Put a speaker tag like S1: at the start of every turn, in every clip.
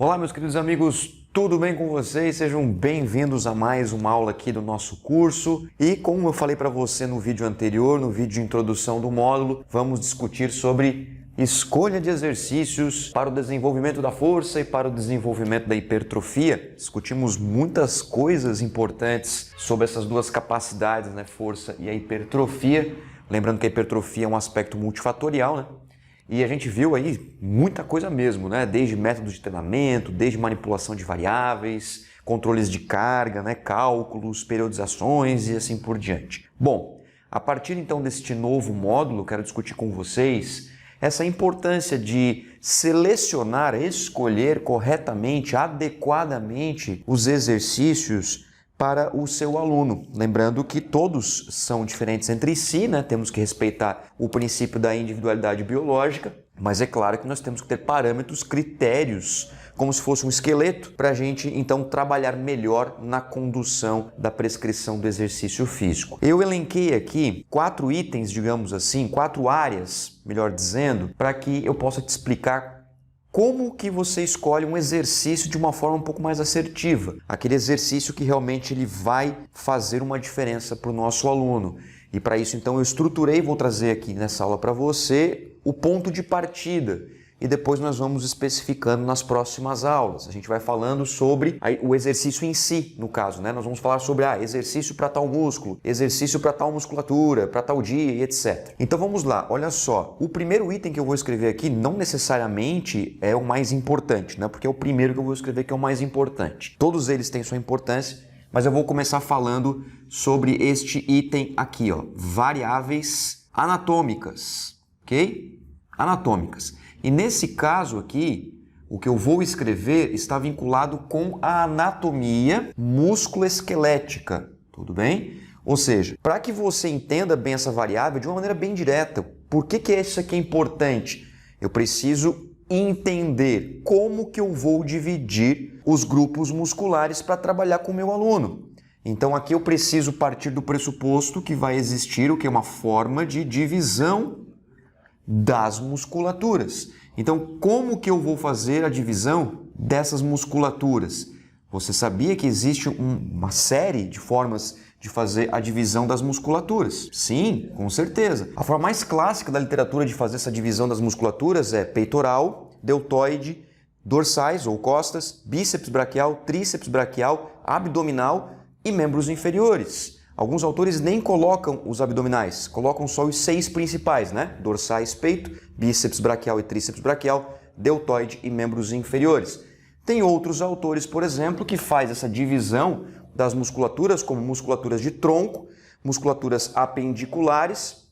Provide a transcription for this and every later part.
S1: Olá, meus queridos amigos, tudo bem com vocês? Sejam bem-vindos a mais uma aula aqui do nosso curso. E como eu falei para você no vídeo anterior, no vídeo de introdução do módulo, vamos discutir sobre escolha de exercícios para o desenvolvimento da força e para o desenvolvimento da hipertrofia. Discutimos muitas coisas importantes sobre essas duas capacidades, né? Força e a hipertrofia. Lembrando que a hipertrofia é um aspecto multifatorial, né? E a gente viu aí muita coisa mesmo, né? Desde métodos de treinamento, desde manipulação de variáveis, controles de carga, né? Cálculos, periodizações e assim por diante. Bom, a partir então deste novo módulo, quero discutir com vocês essa importância de selecionar, escolher corretamente, adequadamente os exercícios para o seu aluno. Lembrando que todos são diferentes entre si, né? Temos que respeitar o princípio da individualidade biológica, mas é claro que nós temos que ter parâmetros, critérios, como se fosse um esqueleto, para a gente então trabalhar melhor na condução da prescrição do exercício físico. Eu elenquei aqui 4 itens, digamos assim, 4 áreas, melhor dizendo, para que eu possa te explicar como que você escolhe um exercício de uma forma um pouco mais assertiva? Aquele exercício que realmente ele vai fazer uma diferença para o nosso aluno. E para isso, então, eu estruturei e vou trazer aqui nessa aula para você o ponto de partida. E depois nós vamos especificando nas próximas aulas. A gente vai falando sobre o exercício em si, no caso, né? Nós vamos falar sobre exercício para tal músculo, exercício para tal musculatura, para tal dia e etc. Então vamos lá, olha só. O primeiro item que eu vou escrever aqui não necessariamente é o mais importante, né? Porque é o primeiro que eu vou escrever que é o mais importante. Todos eles têm sua importância, mas eu vou começar falando sobre este item aqui, ó. Variáveis anatômicas, ok? Anatômicas. E nesse caso aqui, o que eu vou escrever está vinculado com a anatomia musculoesquelética, tudo bem? Ou seja, para que você entenda bem essa variável de uma maneira bem direta, por que isso aqui é importante? Eu preciso entender como que eu vou dividir os grupos musculares para trabalhar com o meu aluno. Então aqui eu preciso partir do pressuposto que vai existir o que é uma forma de divisão das musculaturas. Então, como que eu vou fazer a divisão dessas musculaturas? Você sabia que existe uma série de formas de fazer a divisão das musculaturas? Sim, com certeza. A forma mais clássica da literatura de fazer essa divisão das musculaturas é peitoral, deltoide, dorsais ou costas, bíceps braquial, tríceps braquial, abdominal e membros inferiores. Alguns autores nem colocam os abdominais, colocam só os 6 principais, né? Dorsais, peito, bíceps braquial e tríceps braquial, deltoide e membros inferiores. Tem outros autores, por exemplo, que faz essa divisão das musculaturas como musculaturas de tronco, musculaturas apendiculares.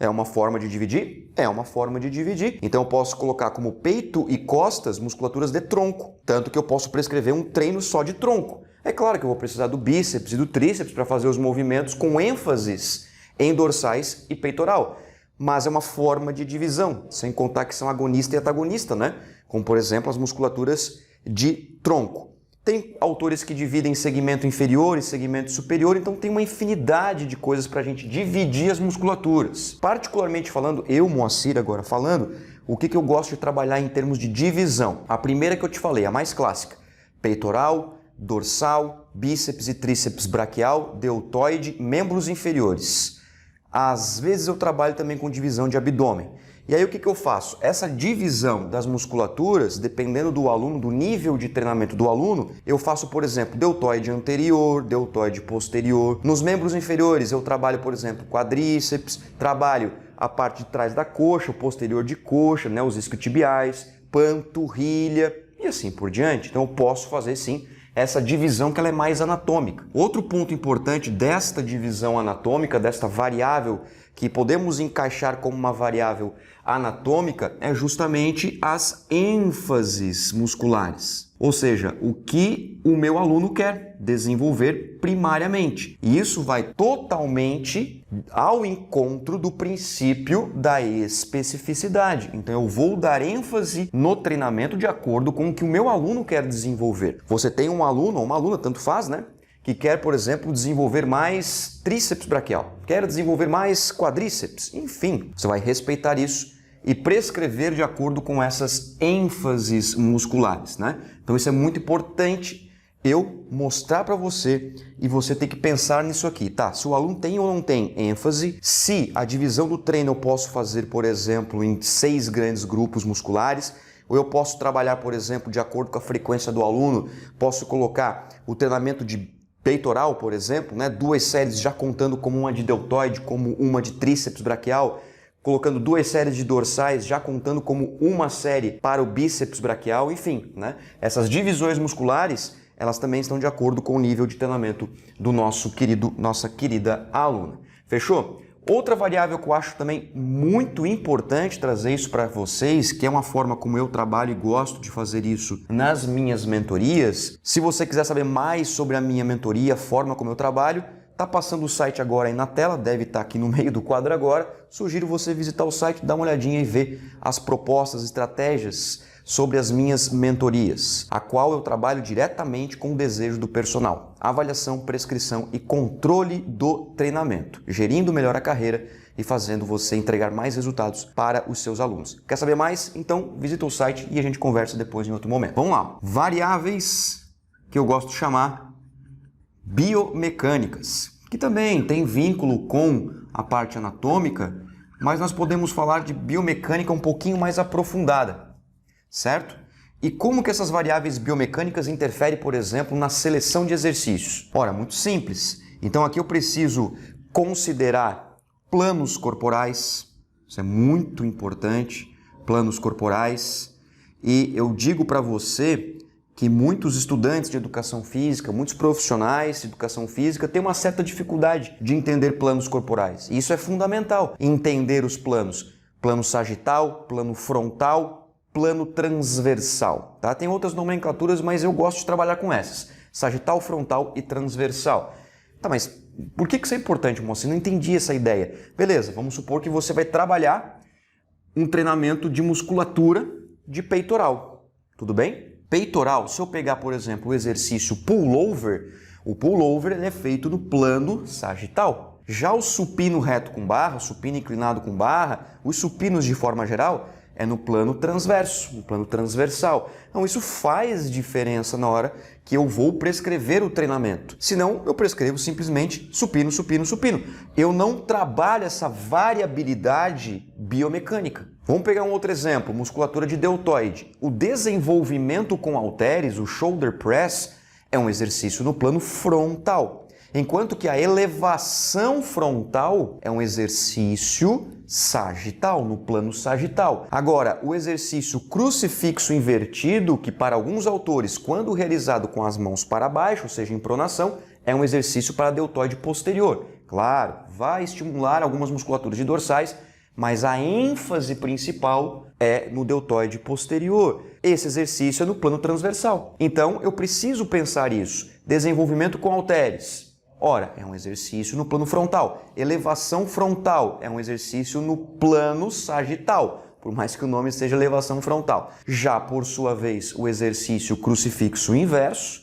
S1: É uma forma de dividir? É uma forma de dividir. Então eu posso colocar como peito e costas musculaturas de tronco, tanto que eu posso prescrever um treino só de tronco. É claro que eu vou precisar do bíceps e do tríceps para fazer os movimentos com ênfases em dorsais e peitoral. Mas é uma forma de divisão, sem contar que são agonista e antagonista, né? Como, por exemplo, as musculaturas de tronco. Tem autores que dividem segmento inferior e segmento superior, então tem uma infinidade de coisas para a gente dividir as musculaturas. Particularmente falando, eu, Moacir, agora falando, o que eu gosto de trabalhar em termos de divisão? A primeira que eu te falei, a mais clássica, peitoral, dorsal, bíceps e tríceps braquial, deltoide, membros inferiores. Às vezes eu trabalho também com divisão de abdômen. E aí o que eu faço? Essa divisão das musculaturas, dependendo do aluno, do nível de treinamento do aluno, eu faço, por exemplo, deltoide anterior, deltoide posterior. Nos membros inferiores eu trabalho, por exemplo, quadríceps, trabalho a parte de trás da coxa, o posterior de coxa, né, os isquiotibiais, panturrilha e assim por diante. Então eu posso fazer sim essa divisão que ela é mais anatômica. Outro ponto importante desta divisão anatômica, desta variável que podemos encaixar como uma variável anatômica, é justamente as ênfases musculares. Ou seja, o que o meu aluno quer desenvolver primariamente. E isso vai totalmente ao encontro do princípio da especificidade. Então eu vou dar ênfase no treinamento de acordo com o que o meu aluno quer desenvolver. Você tem um aluno ou uma aluna, tanto faz, né? Que quer, por exemplo, desenvolver mais tríceps braquial, quer desenvolver mais quadríceps, enfim, você vai respeitar isso e prescrever de acordo com essas ênfases musculares, né? Então isso é muito importante eu mostrar para você e você tem que pensar nisso aqui, tá? Se o aluno tem ou não tem ênfase, se a divisão do treino eu posso fazer, por exemplo, em 6 grandes grupos musculares, ou eu posso trabalhar, por exemplo, de acordo com a frequência do aluno, posso colocar o treinamento de peitoral, por exemplo, né? 2 séries já contando como uma de deltoide, como uma de tríceps braquial, colocando 2 séries de dorsais, já contando como uma série para o bíceps braquial, enfim, né? Essas divisões musculares, elas também estão de acordo com o nível de treinamento do nossa querida aluna. Fechou? Outra variável que eu acho também muito importante trazer isso para vocês, que é uma forma como eu trabalho e gosto de fazer isso nas minhas mentorias. Se você quiser saber mais sobre a minha mentoria, a forma como eu trabalho, tá passando o site agora aí na tela, deve estar aqui no meio do quadro agora. Sugiro você visitar o site, dar uma olhadinha e ver as propostas, estratégias sobre as minhas mentorias, a qual eu trabalho diretamente com o desejo do personal, avaliação, prescrição e controle do treinamento, gerindo melhor a carreira e fazendo você entregar mais resultados para os seus alunos. Quer saber mais? Então visita o site e a gente conversa depois em outro momento. Vamos lá. Variáveis que eu gosto de chamar biomecânicas, que também tem vínculo com a parte anatômica, mas nós podemos falar de biomecânica um pouquinho mais aprofundada. Certo? E como que essas variáveis biomecânicas interferem, por exemplo, na seleção de exercícios? Ora, muito simples. Então aqui eu preciso considerar planos corporais, isso é muito importante, planos corporais. E eu digo para você que muitos estudantes de educação física, muitos profissionais de educação física têm uma certa dificuldade de entender planos corporais. E isso é fundamental, entender os planos. Plano sagital, plano frontal, plano transversal, tá? Tem outras nomenclaturas, mas eu gosto de trabalhar com essas. Sagital, frontal e transversal. Tá, mas por que isso é importante, moça? Eu não entendi essa ideia. Beleza, vamos supor que você vai trabalhar um treinamento de musculatura de peitoral. Tudo bem? Peitoral, se eu pegar, por exemplo, o exercício pullover, o pullover ele é feito no plano sagital. Já o supino reto com barra, o supino inclinado com barra, os supinos de forma geral, é no plano transverso, no plano transversal. Então isso faz diferença na hora que eu vou prescrever o treinamento. Senão eu prescrevo simplesmente supino, supino, supino. Eu não trabalho essa variabilidade biomecânica. Vamos pegar um outro exemplo, musculatura de deltoide. O desenvolvimento com halteres, o shoulder press, é um exercício no plano frontal. Enquanto que a elevação frontal é um exercício sagital, no plano sagital. Agora, o exercício crucifixo invertido, que para alguns autores, quando realizado com as mãos para baixo, ou seja, em pronação, é um exercício para deltoide posterior. Claro, vai estimular algumas musculaturas de dorsais, mas a ênfase principal é no deltoide posterior. Esse exercício é no plano transversal. Então, eu preciso pensar isso. Desenvolvimento com halteres. Ora, é um exercício no plano frontal. Elevação frontal é um exercício no plano sagital, por mais que o nome seja elevação frontal. Já, por sua vez, o exercício crucifixo inverso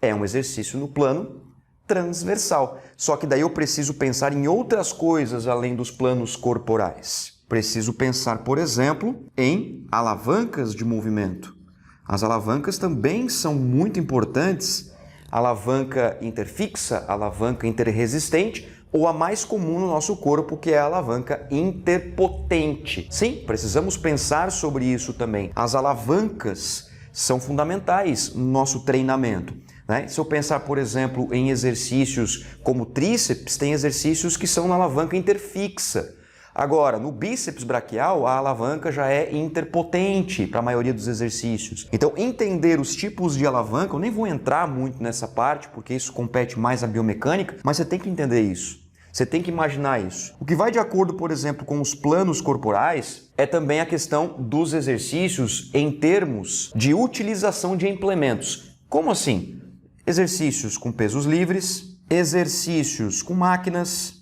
S1: é um exercício no plano transversal. Só que daí eu preciso pensar em outras coisas além dos planos corporais. Preciso pensar, por exemplo, em alavancas de movimento. As alavancas também são muito importantes. Alavanca interfixa, alavanca interresistente ou a mais comum no nosso corpo, que é a alavanca interpotente. Sim, precisamos pensar sobre isso também. As alavancas são fundamentais no nosso treinamento, né? Se eu pensar, por exemplo, em exercícios como tríceps, tem exercícios que são na alavanca interfixa. Agora, no bíceps braquial, a alavanca já é interpotente para a maioria dos exercícios. Então, entender os tipos de alavanca, eu nem vou entrar muito nessa parte, porque isso compete mais à biomecânica, mas você tem que entender isso. Você tem que imaginar isso. O que vai de acordo, por exemplo, com os planos corporais é também a questão dos exercícios em termos de utilização de implementos. Como assim? Exercícios com pesos livres, exercícios com máquinas,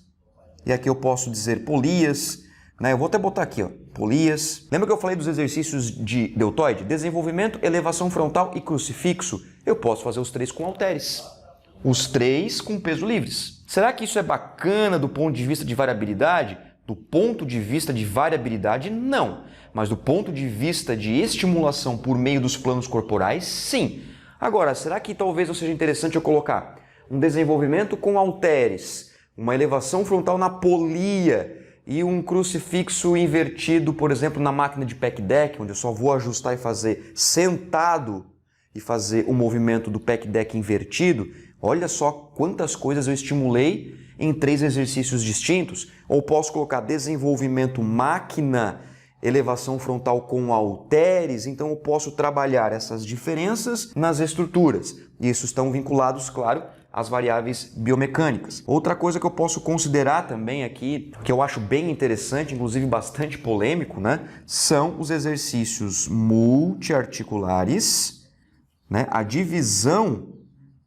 S1: e aqui eu posso dizer polias, né? Eu vou até botar aqui, ó, polias. Lembra que eu falei dos exercícios de deltoide? Desenvolvimento, elevação frontal e crucifixo. Eu posso fazer os 3 com halteres. Os 3 com peso livres. Será que isso é bacana do ponto de vista de variabilidade? Do ponto de vista de variabilidade, não. Mas do ponto de vista de estimulação por meio dos planos corporais, sim. Agora, será que talvez não seja interessante eu colocar um desenvolvimento com halteres, uma elevação frontal na polia e um crucifixo invertido, por exemplo, na máquina de pec deck, onde eu só vou ajustar e fazer sentado e fazer o movimento do pec deck invertido? Olha só quantas coisas eu estimulei em 3 exercícios distintos. Ou posso colocar desenvolvimento máquina, elevação frontal com halteres, então eu posso trabalhar essas diferenças nas estruturas. E isso estão vinculados, claro, às variáveis biomecânicas. Outra coisa que eu posso considerar também aqui, que eu acho bem interessante, inclusive bastante polêmico, né, são os exercícios multiarticulares, né, a divisão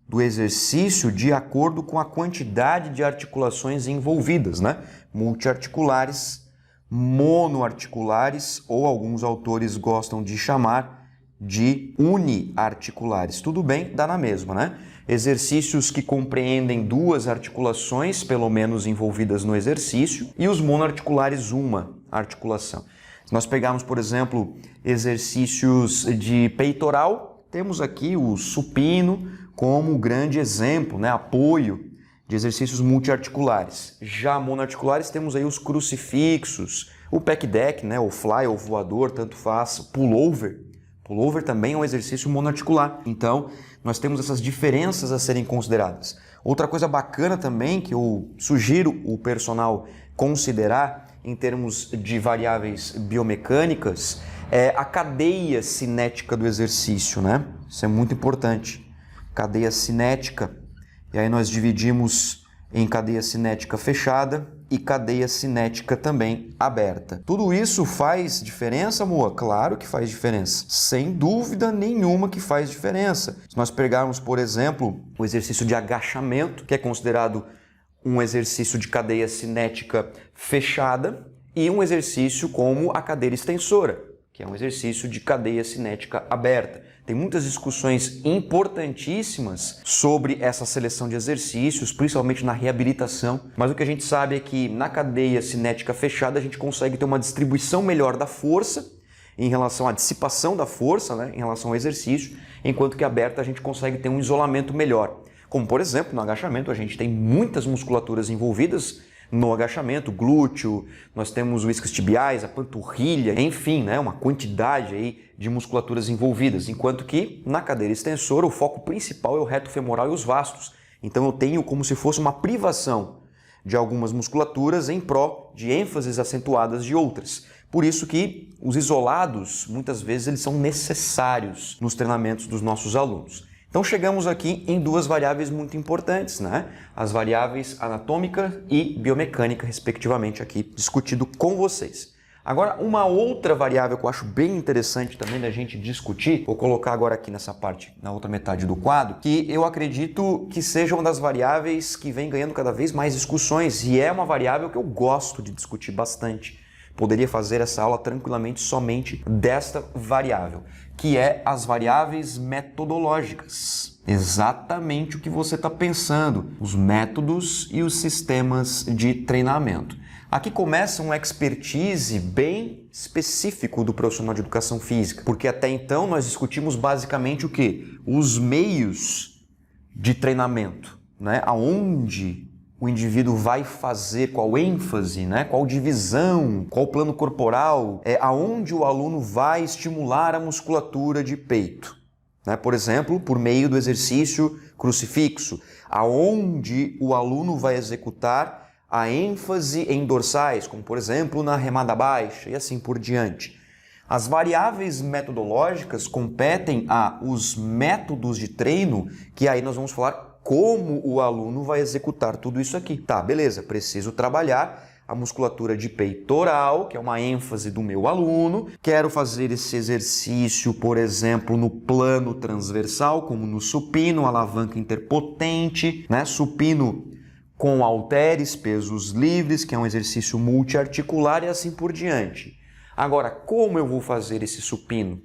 S1: do exercício de acordo com a quantidade de articulações envolvidas, né? Multiarticulares, monoarticulares, ou alguns autores gostam de chamar de uniarticulares. Tudo bem, dá na mesma, né? Exercícios que compreendem 2 articulações, pelo menos envolvidas no exercício, e os monoarticulares, uma articulação. Se nós pegarmos, por exemplo, exercícios de peitoral, temos aqui o supino como grande exemplo, né? Apoio de exercícios multiarticulares. Já monoarticulares temos aí os crucifixos, o pec deck, né? O fly ou voador, tanto faz, pullover. Pullover também é um exercício monoarticular. Então, nós temos essas diferenças a serem consideradas. Outra coisa bacana também que eu sugiro o personal considerar em termos de variáveis biomecânicas é a cadeia cinética do exercício, né? Isso é muito importante. Cadeia cinética, e aí nós dividimos em cadeia cinética fechada e cadeia cinética também aberta. Tudo isso faz diferença, Moa? Claro que faz diferença. Sem dúvida nenhuma que faz diferença. Se nós pegarmos, por exemplo, o exercício de agachamento, que é considerado um exercício de cadeia cinética fechada, e um exercício como a cadeira extensora, que é um exercício de cadeia cinética aberta. Tem muitas discussões importantíssimas sobre essa seleção de exercícios, principalmente na reabilitação, mas o que a gente sabe é que na cadeia cinética fechada a gente consegue ter uma distribuição melhor da força em relação à dissipação da força, né, em relação ao exercício, enquanto que aberta a gente consegue ter um isolamento melhor. Como, por exemplo, no agachamento a gente tem muitas musculaturas envolvidas no agachamento, glúteo, nós temos os isquiotibiais, a panturrilha, enfim, né, uma quantidade aí de musculaturas envolvidas, enquanto que na cadeira extensora o foco principal é o reto femoral e os vastos. Então eu tenho como se fosse uma privação de algumas musculaturas em pró de ênfases acentuadas de outras. Por isso que os isolados, muitas vezes, eles são necessários nos treinamentos dos nossos alunos. Então chegamos aqui em 2 variáveis muito importantes, né? As variáveis anatômica e biomecânica, respectivamente, aqui discutido com vocês. Agora, uma outra variável que eu acho bem interessante também da gente discutir, vou colocar agora aqui nessa parte, na outra metade do quadro, que eu acredito que seja uma das variáveis que vem ganhando cada vez mais discussões, e é uma variável que eu gosto de discutir bastante. Poderia fazer essa aula tranquilamente somente desta variável, que é as variáveis metodológicas. Exatamente o que você está pensando, os métodos e os sistemas de treinamento. Aqui começa um expertise bem específico do profissional de educação física, porque até então nós discutimos basicamente o quê? Os meios de treinamento, né? Aonde o indivíduo vai fazer, qual ênfase, né? Qual divisão, qual plano corporal, aonde o aluno vai estimular a musculatura de peito. Né? Por exemplo, por meio do exercício crucifixo, aonde o aluno vai executar a ênfase em dorsais, como por exemplo na remada baixa e assim por diante. As variáveis metodológicas competem aos métodos de treino, que aí nós vamos falar como o aluno vai executar tudo isso aqui. Tá, beleza, preciso trabalhar a musculatura de peitoral, que é uma ênfase do meu aluno. Quero fazer esse exercício, por exemplo, no plano transversal, como no supino, alavanca interpotente, né? Supino com halteres, pesos livres, que é um exercício multiarticular e assim por diante. Agora, como eu vou fazer esse supino?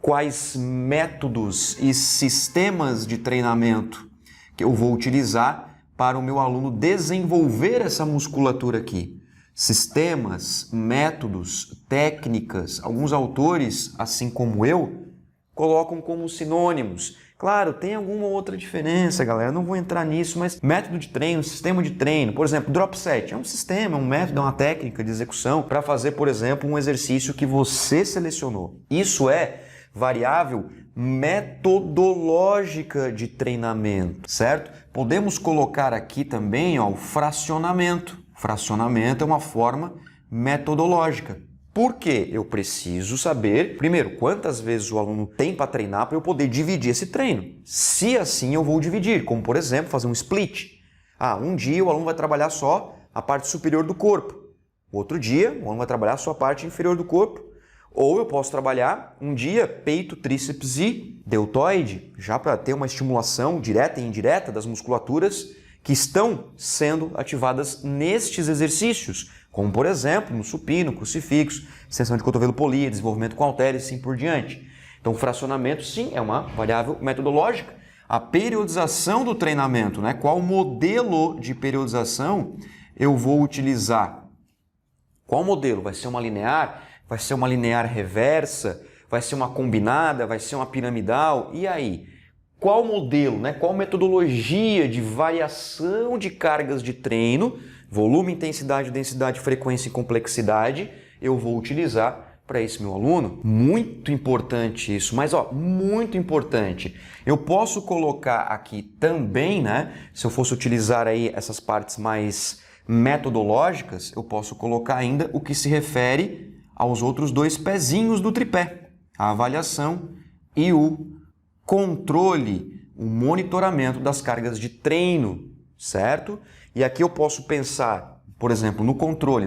S1: Quais métodos e sistemas de treinamento que eu vou utilizar para o meu aluno desenvolver essa musculatura aqui? sistemas, métodos, técnicas, alguns autores, assim como eu, colocam como sinônimos. Claro, tem alguma outra diferença, galera, não vou entrar nisso, mas método de treino, sistema de treino, por exemplo, drop set é um sistema, um método, uma técnica de execução para fazer, por exemplo, um exercício que você selecionou. Isso é variável metodológica de treinamento, certo? Podemos colocar aqui também o fracionamento. Fracionamento é uma forma metodológica. Por quê? Eu preciso saber, primeiro, quantas vezes o aluno tem para treinar para eu poder dividir esse treino. Se assim eu vou dividir, como por exemplo, fazer um split. Um dia o aluno vai trabalhar só a parte superior do corpo. Outro dia o aluno vai trabalhar só a parte inferior do corpo. Ou eu posso trabalhar um dia peito, tríceps e deltoide, já para ter uma estimulação direta e indireta das musculaturas que estão sendo ativadas nestes exercícios, como por exemplo no supino, crucifixo, extensão de cotovelo polia, desenvolvimento com halteres e assim por diante. Então o fracionamento sim é uma variável metodológica. A periodização do treinamento, qual modelo de periodização eu vou utilizar? Qual modelo? Vai ser uma linear? Vai ser uma linear reversa? Vai ser uma combinada? Vai ser uma piramidal? E aí? Qual modelo, qual metodologia de variação de cargas de treino, volume, intensidade, densidade, frequência e complexidade, eu vou utilizar para esse meu aluno? Muito importante isso, mas muito importante. Eu posso colocar aqui também, se eu fosse utilizar aí essas partes mais metodológicas, eu posso colocar ainda o que se refere aos outros dois pezinhos do tripé, a avaliação e o controle, o monitoramento das cargas de treino, certo? E aqui eu posso pensar, por exemplo, no controle,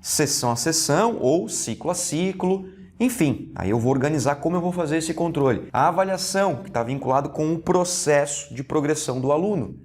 S1: sessão a sessão ou ciclo a ciclo, enfim, aí eu vou organizar como eu vou fazer esse controle. A avaliação, que está vinculado com o processo de progressão do aluno.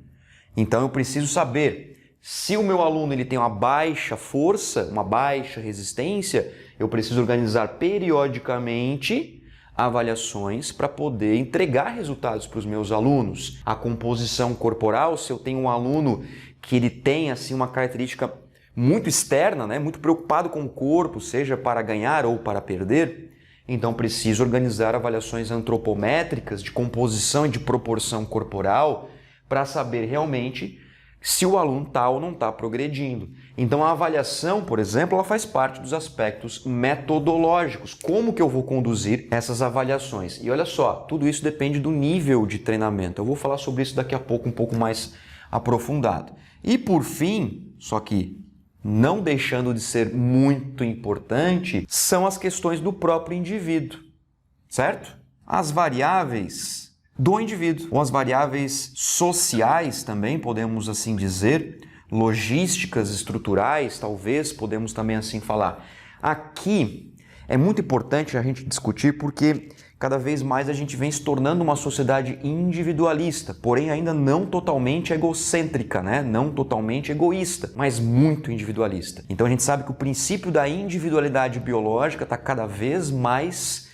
S1: Então eu preciso saber se o meu aluno ele tem uma baixa força, uma baixa resistência, eu preciso organizar periodicamente avaliações para poder entregar resultados para os meus alunos. A composição corporal, se eu tenho um aluno que ele tem assim uma característica muito externa, muito preocupado com o corpo, seja para ganhar ou para perder, então preciso organizar avaliações antropométricas de composição e de proporção corporal para saber realmente se o aluno está ou não está progredindo. Então a avaliação, por exemplo, ela faz parte dos aspectos metodológicos. Como que eu vou conduzir essas avaliações? E olha só, tudo isso depende do nível de treinamento. Eu vou falar sobre isso daqui a pouco, um pouco mais aprofundado. E por fim, só que não deixando de ser muito importante, são as questões do próprio indivíduo, certo? As variáveis do indivíduo, ou as variáveis sociais também, podemos assim dizer, logísticas estruturais, talvez, podemos também assim falar. Aqui é muito importante a gente discutir porque cada vez mais a gente vem se tornando uma sociedade individualista, porém ainda não totalmente egocêntrica, não totalmente egoísta, mas muito individualista. Então a gente sabe que o princípio da individualidade biológica está cada vez mais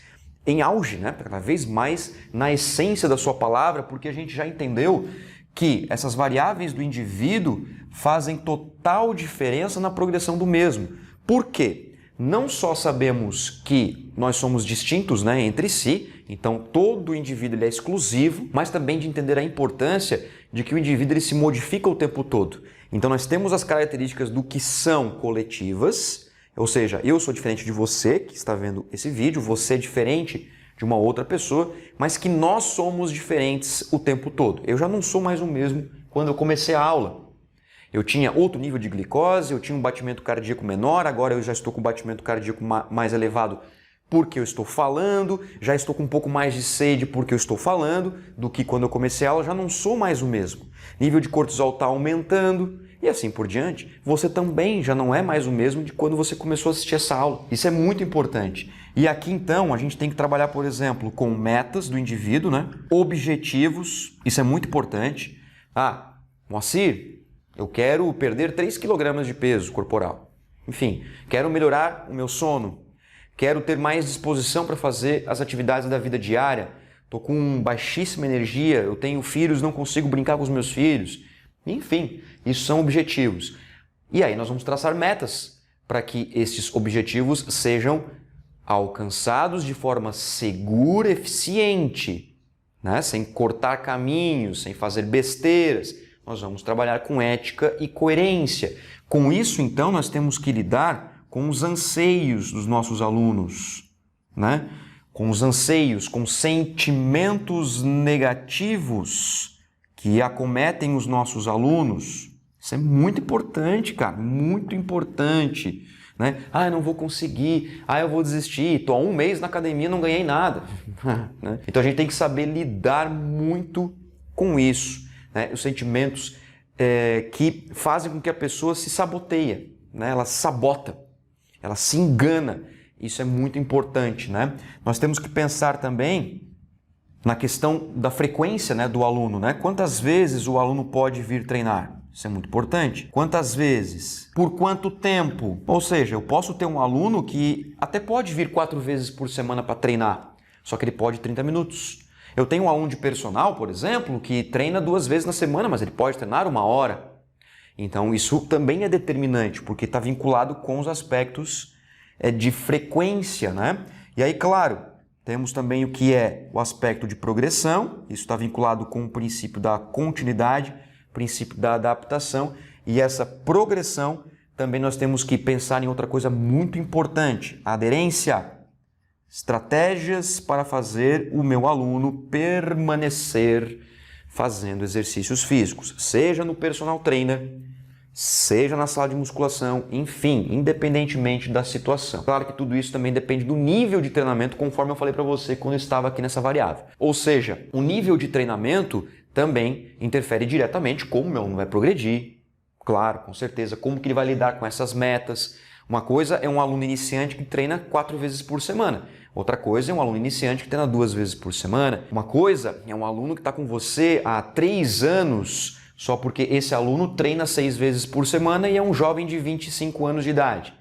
S1: em auge, cada vez mais na essência da sua palavra, porque a gente já entendeu que essas variáveis do indivíduo fazem total diferença na progressão do mesmo. Por quê? Não só sabemos que nós somos distintos entre si, então todo indivíduo ele é exclusivo, mas também de entender a importância de que o indivíduo ele se modifica o tempo todo. Então nós temos as características do que são coletivas, ou seja, eu sou diferente de você que está vendo esse vídeo, você é diferente de uma outra pessoa, mas que nós somos diferentes o tempo todo. Eu já não sou mais o mesmo quando eu comecei a aula. Eu tinha outro nível de glicose, eu tinha um batimento cardíaco menor, agora eu já estou com um batimento cardíaco mais elevado porque eu estou falando, já estou com um pouco mais de sede porque eu estou falando, do que quando eu comecei a aula, já não sou mais o mesmo. Nível de cortisol está aumentando e assim por diante. Você também já não é mais o mesmo de quando você começou a assistir essa aula. Isso é muito importante. E aqui então a gente tem que trabalhar, por exemplo, com metas do indivíduo, objetivos, isso é muito importante. Moacir, eu quero perder 3 kg de peso corporal. Enfim, quero melhorar o meu sono. Quero ter mais disposição para fazer as atividades da vida diária. Estou com baixíssima energia, eu tenho filhos, não consigo brincar com os meus filhos. Enfim, isso são objetivos. E aí nós vamos traçar metas. para que estes objetivos sejam alcançados de forma segura, eficiente, né? Sem cortar caminhos, sem fazer besteiras. Nós vamos trabalhar com ética e coerência. Com isso, então, nós temos que lidar com os anseios dos nossos alunos, né? Com os anseios, com sentimentos negativos que acometem os nossos alunos. Isso é muito importante, cara, muito importante, né? Ah, eu não vou conseguir, eu vou desistir, estou há 1 mês na academia e não ganhei nada. Né? Então a gente tem que saber lidar muito com isso, né? Os sentimentos que fazem com que a pessoa se saboteia, né? Ela sabota, ela se engana. Isso é muito importante, né? Nós temos que pensar também na questão da frequência, né, do aluno, né? Quantas vezes o aluno pode vir treinar? Isso é muito importante. Quantas vezes? Por quanto tempo? Ou seja, eu posso ter um aluno que até pode vir 4 vezes por semana para treinar, só que ele pode 30 minutos. Eu tenho um aluno de personal, por exemplo, que treina 2 vezes na semana, mas ele pode treinar 1 hora. Então isso também é determinante, porque está vinculado com os aspectos de frequência, né? E aí, claro, temos também o que é o aspecto de progressão, isso está vinculado com o princípio da continuidade, princípio da adaptação, e essa progressão também nós temos que pensar em outra coisa muito importante, a aderência, estratégias para fazer o meu aluno permanecer fazendo exercícios físicos, seja no personal trainer, seja na sala de musculação, enfim, independentemente da situação. Claro que tudo isso também depende do nível de treinamento, conforme eu falei para você quando eu estava aqui nessa variável. Ou seja, o nível de treinamento também interfere diretamente como o meu aluno vai progredir, claro, com certeza, como que ele vai lidar com essas metas. Uma coisa é um aluno iniciante que treina 4 vezes por semana. Outra coisa é um aluno iniciante que treina 2 vezes por semana. Uma coisa é um aluno que está com você há 3 anos, só porque esse aluno treina 6 vezes por semana e é um jovem de 25 anos de idade.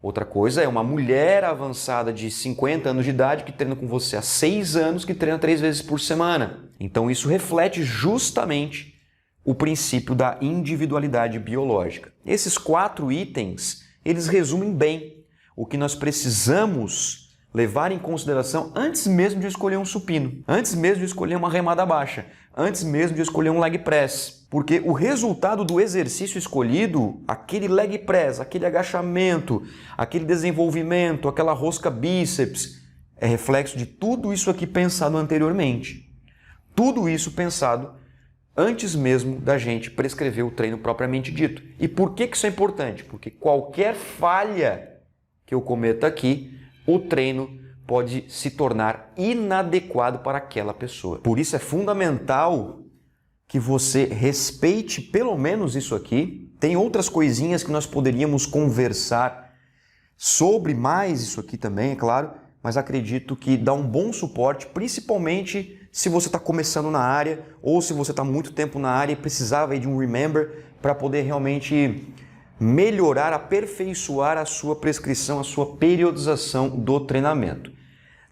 S1: Outra coisa é uma mulher avançada de 50 anos de idade que treina com você há 6 anos, que treina 3 vezes por semana. Então isso reflete justamente o princípio da individualidade biológica. Esses 4 itens, eles resumem bem o que nós precisamos levar em consideração antes mesmo de escolher um supino, antes mesmo de escolher uma remada baixa, antes mesmo de escolher um leg press. Porque o resultado do exercício escolhido, aquele leg press, aquele agachamento, aquele desenvolvimento, aquela rosca bíceps, é reflexo de tudo isso aqui pensado anteriormente. Tudo isso pensado antes mesmo da gente prescrever o treino propriamente dito. E por que isso é importante? Porque qualquer falha que eu cometa aqui, o treino pode se tornar inadequado para aquela pessoa. Por isso é fundamental que você respeite pelo menos isso aqui. Tem outras coisinhas que nós poderíamos conversar sobre mais isso aqui também, é claro, mas acredito que dá um bom suporte, principalmente se você está começando na área ou se você está muito tempo na área e precisava aí de um remember para poder realmente melhorar, aperfeiçoar a sua prescrição, a sua periodização do treinamento.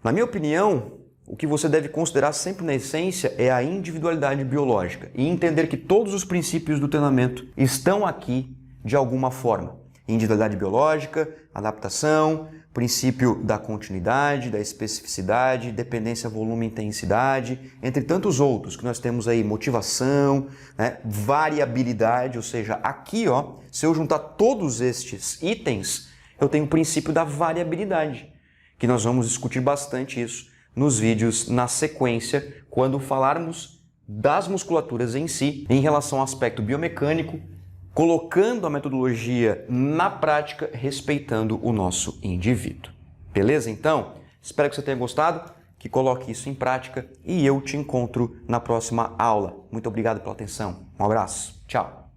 S1: Na minha opinião, o que você deve considerar sempre na essência é a individualidade biológica e entender que todos os princípios do treinamento estão aqui de alguma forma. Individualidade biológica, adaptação, princípio da continuidade, da especificidade, dependência, volume e intensidade, entre tantos outros que nós temos aí, motivação, né, variabilidade, ou seja, aqui, ó, se eu juntar todos estes itens, eu tenho o princípio da variabilidade, que nós vamos discutir bastante isso nos vídeos na sequência, quando falarmos das musculaturas em si, em relação ao aspecto biomecânico, colocando a metodologia na prática, respeitando o nosso indivíduo. Beleza? Então, espero que você tenha gostado, que coloque isso em prática e eu te encontro na próxima aula. Muito obrigado pela atenção. Um abraço. Tchau.